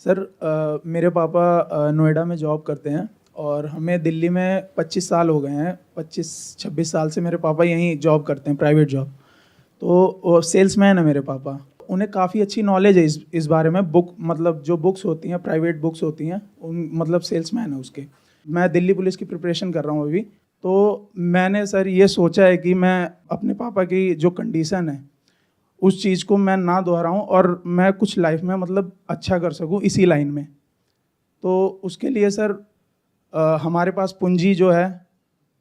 Sir मेरे पापा नोएडा में जॉब करते हैं और हमें दिल्ली में 25 साल हो गए हैं। 25-26 साल से मेरे पापा यहीं जॉब करते हैं, प्राइवेट जॉब। तो वो सेल्समैन है मेरे पापा। उन्हें काफ़ी अच्छी नॉलेज है इस बारे में। बुक मतलब जो बुक्स होती हैं, प्राइवेट बुक्स होती हैं, उन मतलब सेल्समैन है उसके। मैं दिल्ली पुलिस की प्रिपरेशन कर रहा हूँ अभी। तो मैंने सर ये सोचा है कि मैं अपने पापा की जो कंडीशन है उस चीज़ को मैं ना दोहराऊं और मैं कुछ लाइफ में मतलब अच्छा कर सकूं इसी लाइन में। तो उसके लिए सर हमारे पास पूंजी जो है,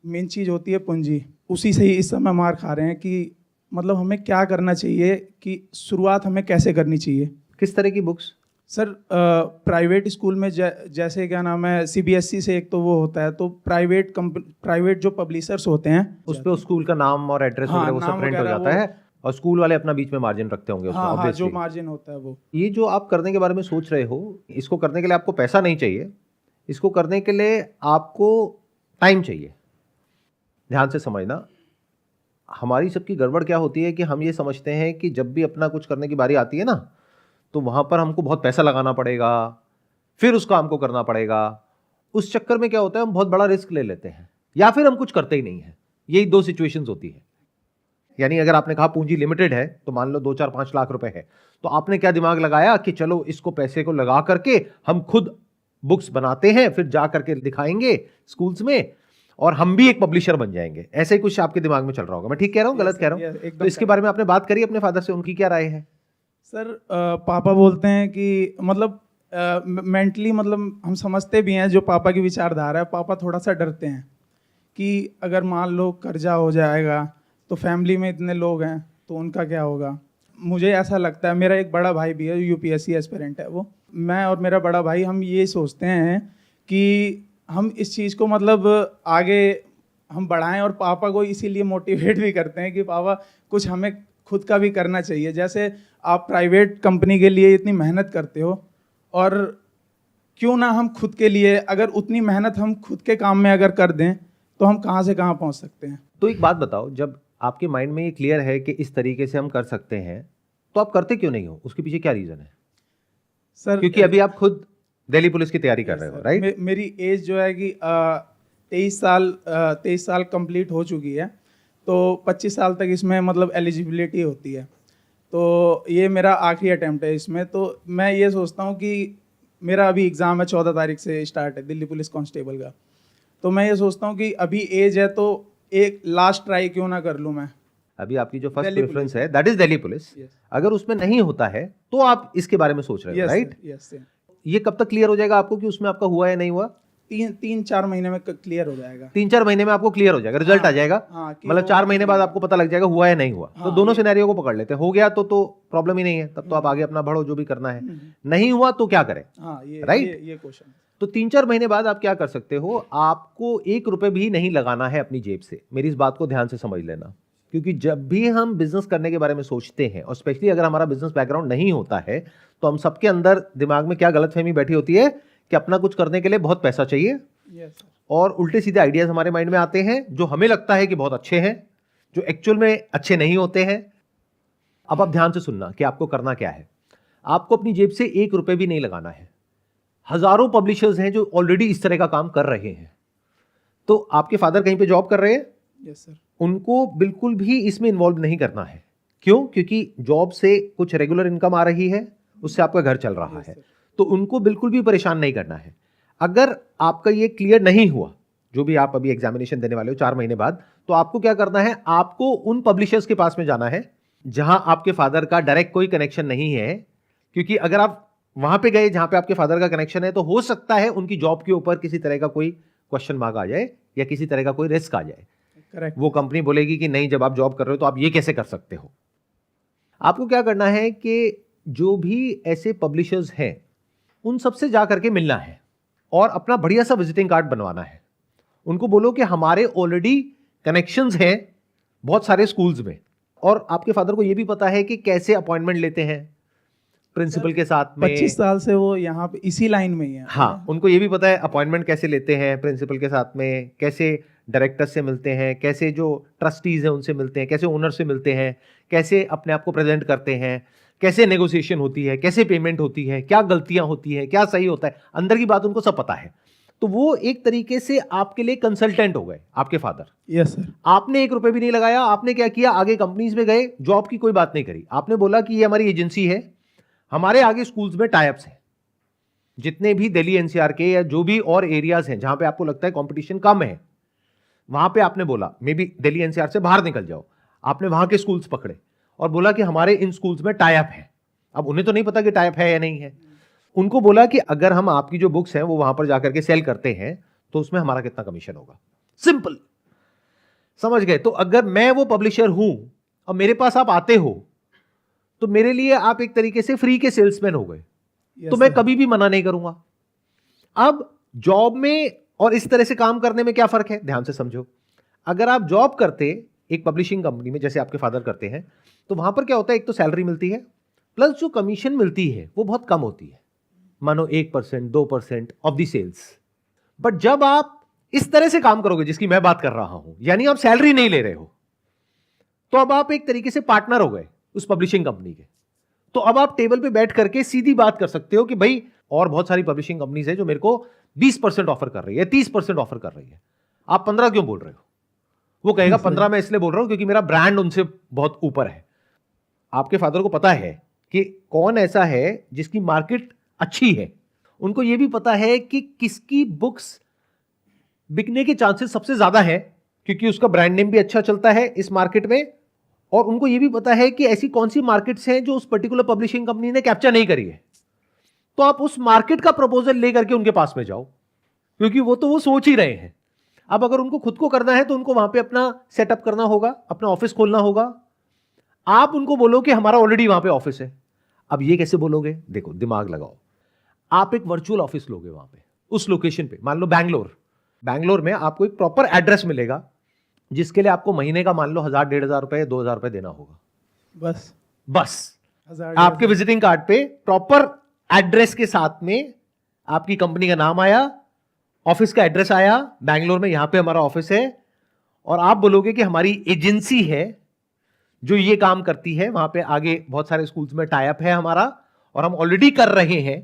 मेन चीज़ होती है पूंजी। उसी से ही इस समय मार खा रहे हैं कि मतलब हमें क्या करना चाहिए, कि शुरुआत हमें कैसे करनी चाहिए। किस तरह की बुक्स? सर प्राइवेट स्कूल में जैसे क्या नाम है, सीबीएसई से एक तो वो होता है, तो प्राइवेट जो पब्लिशर्स होते हैं उस पे स्कूल का नाम और एड्रेस हाँ वगैरह वो सब नाम प्रिंट हो वगैरह जाता वो, है और स्कूल वाले अपना बीच में मार्जिन रखते होंगे उसमें हाँ हाँ जो ऑब्वियसली। मार्जिन होता है वो। ये जो आप करने के बारे में सोच रहे हो, इसको करने के लिए आपको पैसा नहीं चाहिए, इसको करने के लिए आपको टाइम चाहिए। ध्यान से समझना, हमारी सबकी गड़बड़ क्या होती है कि हम ये समझते हैं कि जब भी अपना कुछ करने की बारी आती है ना, तो वहां पर हमको बहुत पैसा लगाना पड़ेगा, फिर उस काम को करना पड़ेगा। उस चक्कर में क्या होता है, हम बहुत बड़ा रिस्क ले लेते हैं या फिर हम कुछ करते ही नहीं है। यही दो सिचुएशंस होती है। यानी अगर आपने कहा पूंजी लिमिटेड है, तो मान लो 2-4-5 लाख रुपए है, तो आपने क्या दिमाग लगाया कि चलो इसको पैसे को लगा करके हम खुद बुक्स बनाते हैं, फिर जा करके दिखाएंगे स्कूल्स में और हम भी एक पब्लिशर बन जाएंगे। ऐसे ही कुछ आपके दिमाग में चल रहा होगा। मैं ठीक कह रहा हूं, गलत कह रहा हूं? तो इसके बारे में आपने बात करी अपने फादर से, उनकी क्या राय है? सर पापा बोलते हैं कि मतलब मेंटली मतलब हम समझते भी हैं जो पापा की विचारधारा है। पापा थोड़ा सा डरते हैं कि अगर मान लो कर्जा हो जाएगा तो फैमिली में इतने लोग हैं तो उनका क्या होगा। मुझे ऐसा लगता है, मेरा एक बड़ा भाई भी है, यूपीएससी एस्पिरेंट है वो। मैं और मेरा बड़ा भाई हम ये सोचते हैं कि हम इस चीज़ को मतलब आगे हम बढ़ाएं, और पापा को इसीलिए मोटिवेट भी करते हैं कि पापा कुछ हमें खुद का भी करना चाहिए। जैसे आप प्राइवेट कंपनी के लिए इतनी मेहनत करते हो, और क्यों ना हम खुद के लिए अगर उतनी मेहनत हम खुद के काम में अगर कर दें तो हम कहाँ से कहाँ पहुँच सकते हैं। तो एक बात बताओ, जब आपके माइंड में ये क्लियर है कि इस तरीके से हम कर सकते हैं, तो आप करते क्यों नहीं हो? उसके पीछे क्या रीजन है? सर क्योंकि अभी आप खुद दिल्ली पुलिस की तैयारी कर रहे हो, राइट? मेरी एज जो है कि 23 साल कंप्लीट हो चुकी है। तो 25 साल तक इसमें मतलब एलिजिबिलिटी होती है। तो ये मेरा आखिरी अटेम्प्ट है इसमें। तो मैं ये सोचता हूँ कि मेरा अभी एग्ज़ाम है, 14 तारीख से स्टार्ट है दिल्ली पुलिस कांस्टेबल का। तो मैं ये सोचता हूँ कि अभी एज है तो एक लास्ट ट्राई क्यों ना कर लूँ मैं। अभी आपकी जो फर्स्ट दिल्ली प्रेफरेंस पुलिस है that is Delhi police. Yes अगर उसमें नहीं होता है तो आप इसके बारे में सोच रहे हो, यस राइट? यस। ये कब तक क्लियर हो जाएगा आपको कि उसमें आपका हुआ या नहीं हुआ? 3-4 महीने में क्लियर हो जाएगा। 3-4 महीने में आपको क्लियर हो जाएगा, रिजल्ट हाँ आ जाएगा। हाँ कि मतलब हो 4 गया महीने कि बाद नहीं आपको पता लग जाएगा हुआ या नहीं हुआ। तो हाँ दोनों ये सिनेरियो को पकड़ लेते हैं। हो गया तो प्रॉब्लम ही नहीं है, तब तो आप आगे अपना बढ़ो, जो भी करना है। नहीं हुआ तो क्या करें, हाँ राइट? ये क्वेश्चन। तो 3-4 महीने बाद आप क्या कर सकते हो, आपको 1 रुपए भी नहीं लगाना है अपनी जेब से। मेरी इस बात को ध्यान से समझ लेना, क्योंकि जब भी हम बिजनेस करने के बारे में सोचते हैं, और स्पेशली अगर हमारा बिजनेस बैकग्राउंड नहीं होता है, तो हम सबके अंदर दिमाग में क्या गलतफहमी बैठी होती है कि अपना कुछ करने के लिए बहुत पैसा चाहिए, यस और उल्टे सीधे आइडियाज हमारे माइंड में आते हैं जो हमें लगता है कि बहुत अच्छे हैं, जो एक्चुअल में अच्छे नहीं होते हैं। अब आप ध्यान से सुनना कि आपको करना क्या है। आपको अपनी जेब से 1 रुपए भी नहीं लगाना है। हजारों पब्लिशर्स हैं जो ऑलरेडी इस तरह का काम कर रहे हैं। तो आपके फादर कहीं पे जॉब कर रहे हैं, यस सर। उनको बिल्कुल भी इसमें इन्वॉल्व नहीं करना है। क्यों? क्योंकि जॉब से कुछ रेगुलर इनकम आ रही है, उससे आपका घर चल रहा है। तो उनको बिल्कुल भी परेशान नहीं करना है। अगर आपका ये क्लियर नहीं हुआ, जो भी आप अभी एग्जामिनेशन देने वाले हो 4 महीने बाद, तो आपको क्या करना है, आपको उन पब्लिशर्स के पास में जाना है जहां आपके फादर का डायरेक्ट कोई कनेक्शन नहीं है। क्योंकि अगर आप वहां पे गए जहां पे आपके फादर का कनेक्शन है, तो हो सकता है उनकी जॉब के ऊपर किसी तरह का कोई क्वेश्चन मार्क आ जाए या किसी तरह का कोई रिस्क आ जाए। करेक्ट। वो कंपनी बोलेगी कि नहीं, जब आप जॉब कर रहे हो तो आप ये कैसे कर सकते हो। आपको क्या करना है कि जो भी ऐसे पब्लिशर्स हैं उन सबसे जा करके मिलना है और अपना बढ़िया सा विजिटिंग कार्ड बनवाना है। उनको बोलो कि हमारे ऑलरेडी कनेक्शंस हैं बहुत सारे स्कूल्स में, और आपके फादर को यह भी पता है कि कैसे अपॉइंटमेंट लेते हैं प्रिंसिपल के साथ में। 25 साल से वो यहाँ पे इसी लाइन में ही है। हाँ, उनको ये भी पता है अपॉइंटमेंट कैसे लेते हैं प्रिंसिपल के साथ में, कैसे डायरेक्टर से मिलते हैं, कैसे जो ट्रस्टीज हैं उनसे मिलते हैं, कैसे ओनर से मिलते हैं, कैसे अपने आप को प्रेजेंट करते हैं, कैसे नेगोशिएशन होती है, कैसे पेमेंट होती है, क्या गलतियां होती है, क्या सही होता है, अंदर की बात उनको सब पता है। तो वो एक तरीके से आपके लिए कंसल्टेंट हो गए, आपके फादर। Yes sir. आपने 1 रुपए भी नहीं लगाया, आपने क्या किया, आगे कंपनीज में गए, जॉब की कोई बात नहीं करी, आपने बोला कि ये हमारी एजेंसी है, हमारे आगे स्कूल्स में टाइप्स हैं, जितने भी दिल्ली एनसीआर के या जो भी और एरियाज हैं जहां पे आपको लगता है कंपटीशन कम है, वहां पे आपने बोला मे बी दिल्ली एनसीआर से बाहर निकल जाओ, आपने वहां के स्कूल्स पकड़े और बोला कि हमारे इन स्कूल्स में टाइप है। अब उन्हें तो नहीं पता कि टाइप है या नहीं है, उनको बोला कि अगर हम आपकी जो बुक्स हैं वो वहां पर जाकर के सेल करते हैं तो उसमें हमारा कितना कमीशन होगा। सिंपल, समझ गए? तो अगर मैं वो पब्लिशर हूं और मेरे पास आप आते हो तो मेरे लिए आप एक तरीके से फ्री के सेल्समैन हो गए। तो मैं कभी भी मना नहीं करूंगा। अब जॉब में और इस तरह से काम करने में क्या फर्क है, ध्यान से समझो। अगर आप जॉब करते एक पब्लिशिंग कंपनी में जैसे आपके फादर करते हैं, तो वहां पर क्या होता है, एक तो सैलरी मिलती है, प्लस जो कमीशन मिलती है वो बहुत कम होती है, मानो 1% 2% ऑफ द सेल्स। बट जब आप इस तरह से काम करोगे जिसकी मैं बात कर रहा हूं, यानी आप सैलरी नहीं ले रहे हो, तो अब आप एक तरीके से पार्टनर हो गए उस पब्लिशिंग कंपनी के। तो अब आप टेबल पे बैठ करके सीधी बात कर सकते हो कि भाई और बहुत सारी पब्लिशिंग कंपनीज है जो मेरे को 20% ऑफर कर रही है, 30% ऑफर कर रही है, आप 15 क्यों बोल रहे हो? वो कहेगा 15 मैं इसलिए बोल रहा हूं क्योंकि मेरा ब्रांड उनसे बहुत ऊपर है। आपके फादर को पता है कि कौन ऐसा है जिसकी मार्केट अच्छी है, उनको यह भी पता है कि किसकी बुक्स बिकने के चांसेस सबसे ज्यादा है क्योंकि उसका ब्रांड नेम भी अच्छा चलता है इस मार्केट में, और उनको यह भी पता है कि ऐसी कौन सी मार्केट्स हैं जो उस पर्टिकुलर पब्लिशिंग कंपनी ने कैप्चर नहीं करी है। तो आप उस मार्केट का प्रपोजल लेकर के उनके पास में जाओ, क्योंकि वो सोच ही रहे हैं। अब अगर उनको खुद को करना है तो उनको वहां पे अपना सेटअप करना होगा, अपना ऑफिस खोलना होगा। आप उनको बोलो कि हमारा ऑलरेडी वहां पे ऑफिस है। अब ये कैसे बोलोगे, देखो दिमाग लगाओ। आप एक वर्चुअल ऑफिस लोगे वहां पे उस लोकेशन पे, मान लो बैंगलोर में आपको एक प्रॉपर एड्रेस मिलेगा जिसके लिए आपको महीने का मान लो 1000-1500 रुपए 2000 रुपए देना होगा। बस 1000 आपके विजिटिंग कार्ड पे प्रॉपर एड्रेस के साथ में आपकी कंपनी का नाम आया, ऑफिस का एड्रेस आया, बैंगलोर में यहां पे हमारा ऑफिस है, और आप बोलोगे कि हमारी एजेंसी है जो ये काम करती है, वहां पे आगे बहुत सारे स्कूल्स में टाई अप है हमारा और हम ऑलरेडी कर रहे हैं।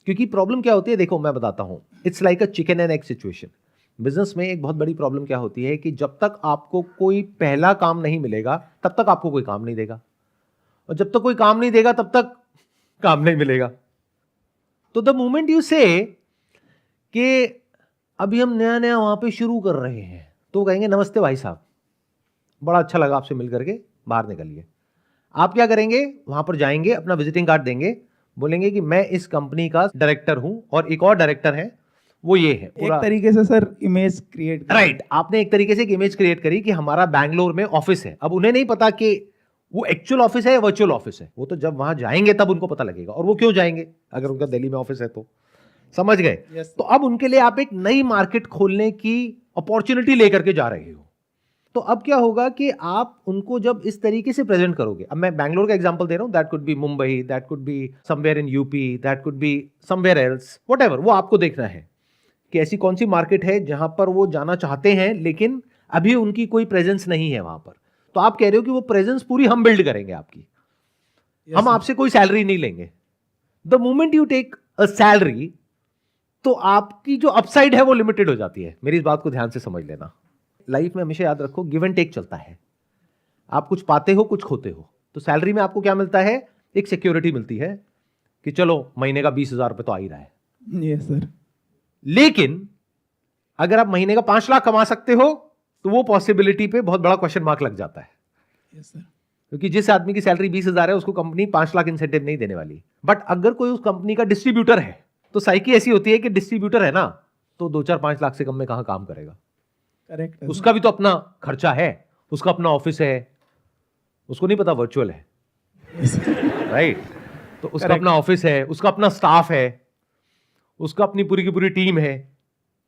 क्योंकि प्रॉब्लम क्या होती है, देखो मैं बताता हूं, it's like a chicken and egg situation. Business में एक बहुत बड़ी प्रॉब्लम क्या होती है कि जब तक आपको कोई पहला काम नहीं मिलेगा तब तक आपको कोई काम नहीं देगा, और जब तक कोई काम नहीं देगा तब तक काम नहीं मिलेगा। तो द मोमेंट यू से कि अभी हम नया नया वहां पे शुरू कर रहे हैं, तो कहेंगे नमस्ते भाई साहब, बड़ा अच्छा लगा आपसे मिल करके, बाहर निकलिए। आप क्या करेंगे, वहां पर जाएंगे, अपना विजिटिंग कार्ड देंगे, बोलेंगे कि मैं इस कंपनी का डायरेक्टर हूं और एक और डायरेक्टर है, वो ये है। एक तरीके से सर इमेज क्रिएट, राइट, आपने एक तरीके से एक इमेज क्रिएट करी कि हमारा बैंगलोर में ऑफिस है। अब उन्हें नहीं पता कि वो एक्चुअल ऑफिस है या वर्चुअल ऑफिस है, वो तो जब वहां जाएंगे तब उनको पता लगेगा। और वो क्यों जाएंगे अगर उनका दिल्ली में ऑफिस है तो, समझ गए? तो अब उनके लिए आप एक नई मार्केट खोलने की अपॉर्चुनिटी लेकर के जा रहे हो। तो अब क्या होगा कि आप उनको जब इस तरीके से प्रेजेंट करोगे, अब मैं बैंगलोर का एग्जांपल दे रहा हूं, that could be Mumbai, that could be somewhere in UP, that could be somewhere else, whatever, वो आपको देखना है कि ऐसी कौन सी मार्केट है जहां पर वो जाना चाहते हैं लेकिन अभी उनकी कोई प्रेजेंस नहीं है वहां पर। तो आप कह रहे हो कि वो प्रेजेंस पूरी हम बिल्ड करेंगे आपकी, हम आपसे कोई सैलरी नहीं लेंगे। The moment you take a salary, तो आपकी जो अपसाइड है वो लिमिटेड हो जाती है। मेरी इस बात को ध्यान से समझ लेना। लाइफ में हमेशा याद रखो, गिव एंड टेक चलता है। आप कुछ पाते हो, कुछ खोते हो। तो सैलरी में आपको क्या मिलता है, एक सिक्योरिटी मिलती है कि चलो महीने का 20,000 रुपए तो आ ही रहा है। Yes sir. लेकिन अगर आप महीने का 5 लाख कमा सकते हो तो वो पॉसिबिलिटी पे बहुत बड़ा क्वेश्चन मार्क लग जाता है। Yes sir. क्योंकि जिस आदमी की सैलरी 20,000 है उसको कंपनी 5 लाख इंसेंटिव नहीं देने वाली। बट अगर कोई उस कंपनी का डिस्ट्रीब्यूटर है तो साइकी ऐसी होती है कि डिस्ट्रीब्यूटर है ना, तो 2-4-5 लाख से कम में कहां काम करेगा। करेक्ट। उसका भी तो अपना खर्चा है, उसका अपना ऑफिस है, उसको नहीं पता वर्चुअल है, राइट? तो उसका अपना ऑफिस है, उसका अपना स्टाफ है, उसका अपनी पूरी की पूरी टीम है।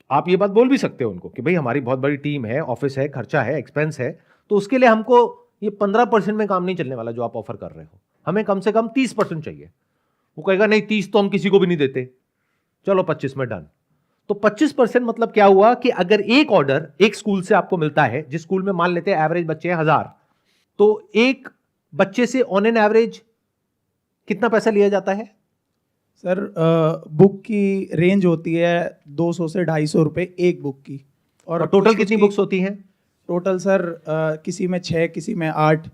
आप ये बात बोल भी सकते हो उनको कि भाई हमारी बहुत बड़ी टीम है, ऑफिस है, खर्चा है, एक्सपेंस है, तो उसके लिए हमको ये 15% में काम नहीं चलने वाला जो आप ऑफर कर रहे हो, हमें कम से कम 30% चाहिए। वो कहेगा नहीं 30 तो हम किसी को भी नहीं देते, चलो 25 में डन। तो 25% मतलब क्या हुआ कि अगर एक ऑर्डर एक स्कूल से आपको मिलता है, जिस स्कूल में मान लेते हैं एवरेज बच्चे हैं 1000, तो एक बच्चे से ऑन एन एवरेज कितना पैसा लिया जाता है? सर बुक की रेंज होती है 200 से 250 रुपये एक बुक की। और टोटल कितनी बुक्स होती हैं? टोटल सर किसी में 6, किसी में 8।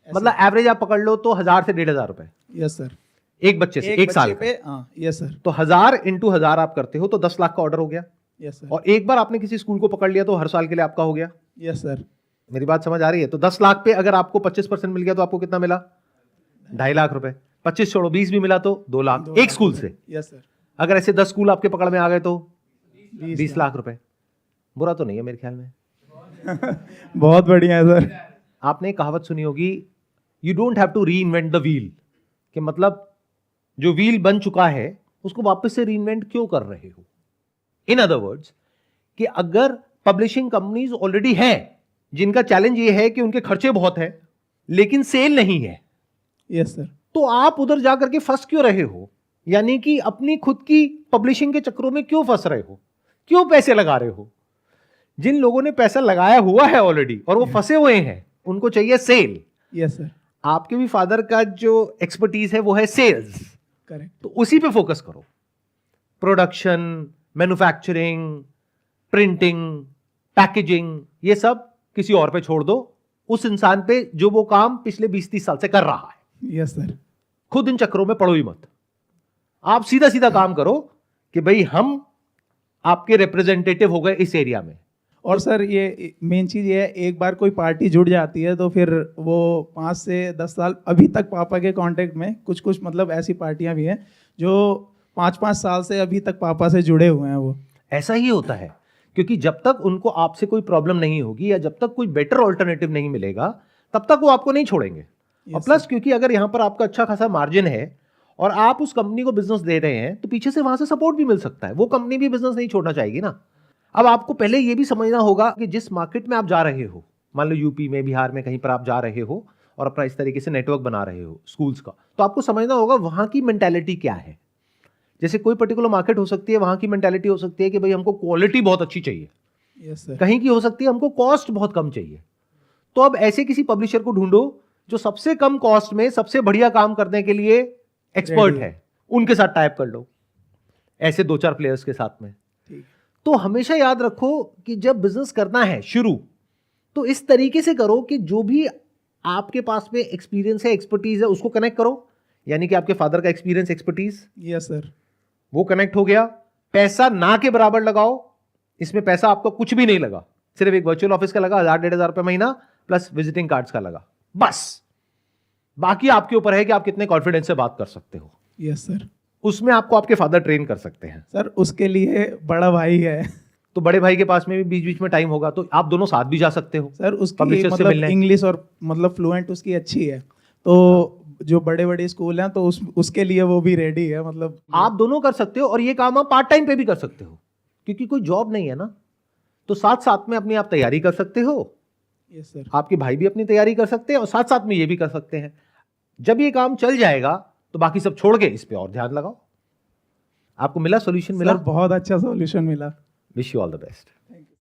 मतलब एवरेज आप पकड़ लो तो 1000 से 1500 रुपए यस सर। एक बच्चे से, एक साल पे। हाँ यस सर। तो 1000 इंटू 1000 आप करते हो तो 10 लाख का ऑर्डर हो गया। Yes sir. और एक बार आपने किसी स्कूल को पकड़ लिया तो हर साल के लिए आपका हो गया। Yes sir. मेरी बात समझ आ रही है? तो 10 लाख पे अगर आपको 25% मिल गया तो आपको कितना मिला? 2.5 लाख रुपए। 25 छोड़ो, 20 भी मिला तो 2 लाख एक स्कूल से। Yes sir. अगर ऐसे 10 स्कूल आपके पकड़ में आ गए तो 20 लाख रुपए। बुरा तो नहीं है मेरे ख्याल में। बहुत बढ़िया है सर। आपने एक कहावत सुनी होगी, you don't have to reinvent the wheel, कि मतलब जो व्हील बन चुका है उसको वापस से री इन्वेंट क्यों कर रहे हो? इन अदर वर्ड्स, कि अगर पब्लिशिंग कंपनीज ऑलरेडी हैं जिनका चैलेंज ये है कि उनके खर्चे बहुत हैं लेकिन सेल नहीं है, यस सर, तो आप उधर जाकर के फंस क्यों रहे हो? यानी कि अपनी खुद की पब्लिशिंग के चक्करों में क्यों फंस रहे हो? क्यों पैसे लगा रहे हो? जिन लोगों ने पैसा लगाया हुआ है ऑलरेडी और वो फंसे हुए हैं, उनको चाहिए सेल। Yes sir. आपके भी फादर का जो एक्सपर्टीज है वो है सेल्स। करेक्ट। तो उसी पे फोकस करो। प्रोडक्शन, मैन्युफैक्चरिंग, प्रिंटिंग, पैकेजिंग, ये सब किसी और पे छोड़ दो, उस इंसान पे जो वो काम पिछले 20-30 साल से कर रहा है। Yes sir. खुद इन चक्करों में पड़ो ही मत। आप सीधा सीधा काम करो कि भाई हम आपके रिप्रेजेंटेटिव हो गए इस एरिया में। और सर ये मेन चीज़ ये है, एक बार कोई पार्टी जुड़ जाती है तो फिर वो 5 से 10 साल, अभी तक पापा के कांटेक्ट में कुछ कुछ मतलब ऐसी पार्टियां भी हैं जो 5-5 साल से अभी तक पापा से जुड़े हुए हैं। वो ऐसा ही होता है, क्योंकि जब तक उनको आपसे कोई प्रॉब्लम नहीं होगी या जब तक कोई बेटर ऑल्टरनेटिव नहीं मिलेगा तब तक वो आपको नहीं छोड़ेंगे। और प्लस क्योंकि अगर यहां पर आपका अच्छा खासा मार्जिन है और आप उस कंपनी को बिजनेस दे रहे हैं तो पीछे से वहां से सपोर्ट भी मिल सकता है। वो कंपनी भी बिजनेस नहीं छोड़ना चाहेगी ना। अब आपको पहले ये भी समझना होगा कि जिस मार्केट में आप जा रहे हो, मान लो यूपी में, बिहार में, कहीं पर आप जा रहे हो और अपना इस तरीके से नेटवर्क बना रहे हो स्कूल्स का, तो आपको समझना होगा वहां की मेंटालिटी क्या है। जैसे कोई पर्टिकुलर मार्केट हो सकती है, वहां की मेंटालिटी हो सकती है कि भाई हमको क्वालिटी बहुत अच्छी चाहिए। Yes sir. कहीं की हो सकती है हमको कॉस्ट बहुत कम चाहिए। तो अब ऐसे किसी पब्लिशर को ढूंढो जो सबसे कम कॉस्ट में सबसे बढ़िया काम करने के लिए एक्सपर्ट है, उनके साथ टाइप कर लो, ऐसे 2-4 प्लेयर्स के साथ में। तो हमेशा याद रखो कि जब बिजनेस करना है शुरू, तो इस तरीके से करो कि जो भी आपके पास में एक्सपीरियंस है, एक्सपर्टीज है, उसको कनेक्ट करो। यानी कि आपके फादर का एक्सपीरियंस, एक्सपर्टीज, यस सर, वो कनेक्ट हो गया। पैसा ना के बराबर लगाओ। इसमें पैसा आपका कुछ भी नहीं लगा, सिर्फ एक वर्चुअल ऑफिस का लगा 1000-1500 रुपए महीना प्लस विजिटिंग कार्ड्स का लगा, बस। बाकी आपके ऊपर है कि आप कितने कॉन्फिडेंस से बात कर सकते हो। Yes sir. उसमें आपको आपके फादर ट्रेन कर सकते हैं। सर उसके लिए बड़ा भाई है, तो बड़े भाई के पास में भी बीच बीच में टाइम होगा तो आप दोनों साथ भी जा सकते हो। सर उसकी Publishers से मतलब मिलने। इंग्लिश और मतलब फ्लुएंट उसकी अच्छी है, तो जो बड़े बड़े स्कूल हैं तो उसके लिए वो भी रेडी है। मतलब आप दोनों कर सकते हो और ये काम आप पार्ट टाइम पे भी कर सकते हो, क्योंकि कोई जॉब नहीं है ना। तो साथ साथ में अपनी आप तैयारी कर सकते हो। Yes sir. आपके भाई भी अपनी तैयारी कर सकते हैं और साथ साथ में ये भी कर सकते हैं। जब ये काम चल जाएगा तो बाकी सब छोड़ के इस पे और ध्यान लगाओ। आपको मिला, सॉल्यूशन मिला? सर बहुत अच्छा सॉल्यूशन मिला। Wish you all the best. Thank you.